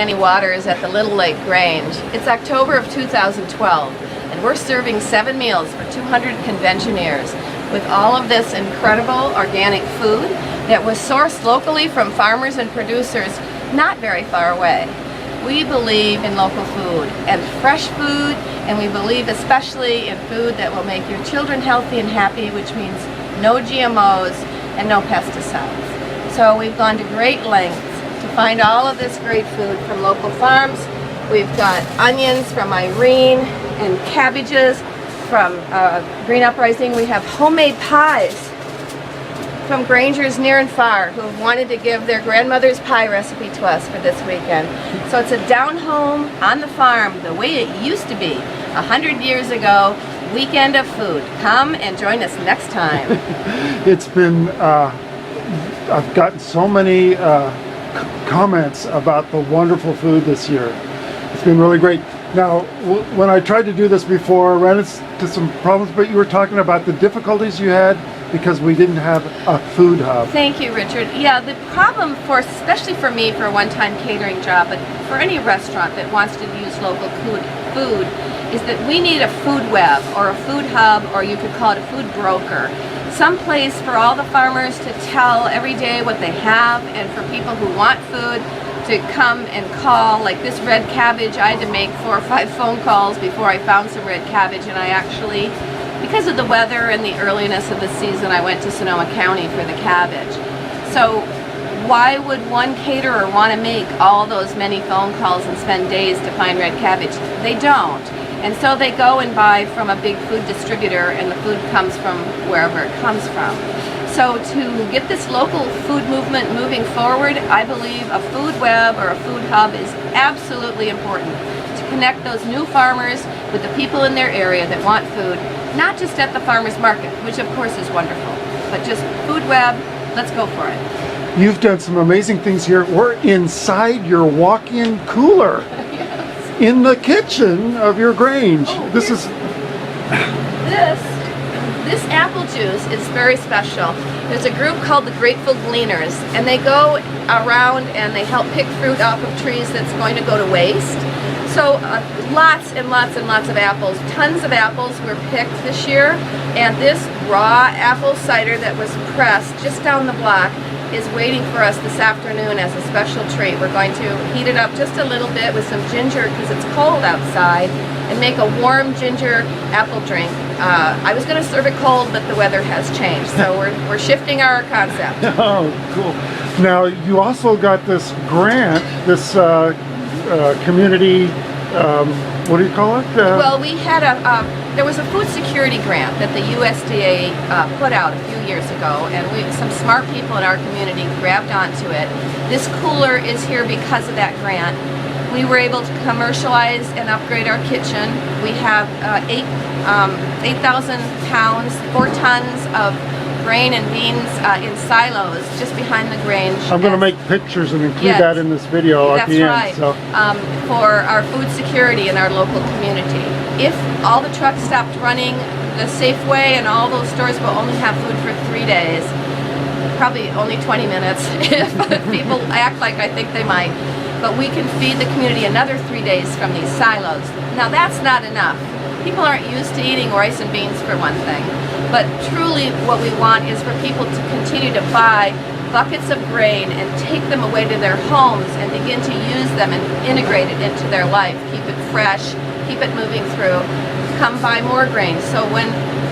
Brightwaters at the Little Lake Grange. It's October of 2012, and we're serving 7 meals for 200 conventioneers with all of this incredible organic food that was sourced locally from farmers and producers not very far away. We believe in local food and fresh food, and we believe especially in food that will make your children healthy and happy, which means no GMOs and no pesticides. So we've gone to great lengths to find all of this great food from local farms. We've got onions from Irene and cabbages from Green Uprising. We have homemade pies from Grangers near and far who have wanted to give their grandmother's pie recipe to us for this weekend. So it's a down home, on the farm, the way it used to be 100 years ago, weekend of food. Come and join us next time. It's been, I've gotten so many comments about the wonderful food this year. It's been really great. Now, when I tried to do this before, I ran into some problems, but you were talking about the difficulties you had because we didn't have a food hub. Thank you, Richard. Yeah, the problem especially for me for a one-time catering job, but for any restaurant that wants to use local food, is that we need a food web or a food hub, or you could call it a food broker. Some place for all the farmers to tell every day what they have, and for people who want food to come and call. Like this red cabbage, I had to make 4 or 5 phone calls before I found some red cabbage, and I actually, because of the weather and the earliness of the season, I went to Sonoma County for the cabbage. So why would one caterer want to make all those many phone calls and spend days to find red cabbage? They don't. And so they go and buy from a big food distributor, and the food comes from wherever it comes from. So to get this local food movement moving forward, I believe a food web or a food hub is absolutely important to connect those new farmers with the people in their area that want food, not just at the farmers market, which of course is wonderful, but just food web. Let's go for it. You've done some amazing things here. We're inside your walk-in cooler. In the kitchen of your Grange. Oh, this apple juice is very special. There's a group called the Grateful Gleaners, and they go around and they help pick fruit off of trees that's going to go to waste. So lots and lots and lots of apples, tons of apples were picked this year, and this raw apple cider that was pressed just down the block is waiting for us this afternoon as a special treat. We're going to heat it up just a little bit with some ginger because it's cold outside, and make a warm ginger apple drink. I was going to serve it cold, but the weather has changed, so we're shifting our concept. Oh, cool. Now, you also got this grant, this community, what do you call it? Well, we had there was a food security grant that the USDA put out a few years ago, and some smart people in our community grabbed onto it. This cooler is here because of that grant. We were able to commercialize and upgrade our kitchen. We have 8,000 pounds, 4 tons of grain and beans in silos just behind the Grange. I'm going to make pictures and include that in this video at the end. That's right. So. For our food security in our local community. If all the trucks stopped running the Safeway and all those stores will only have food for 3 days, probably only 20 minutes if people act like I think they might. But we can feed the community another 3 days from these silos. Now that's not enough. People aren't used to eating rice and beans for one thing. But truly what we want is for people to continue to buy buckets of grain and take them away to their homes and begin to use them and integrate it into their life. Keep it fresh, keep it moving through. Come buy more grain. So when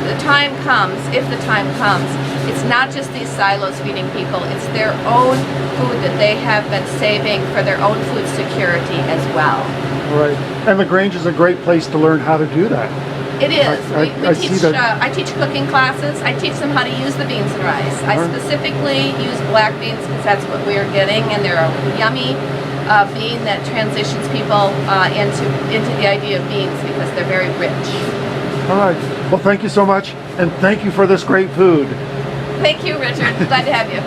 the time comes, if the time comes, it's not just these silos feeding people, it's their own food that they have been saving for their own food security as well. Right. And the Grange is a great place to learn how to do that. It is. I I teach cooking classes. I teach them how to use the beans and rice. I specifically use black beans because that's what we're getting, and they're a yummy bean that transitions people into the idea of beans because they're very rich. All right. Well, thank you so much, and thank you for this great food. Thank you, Richard. Glad to have you.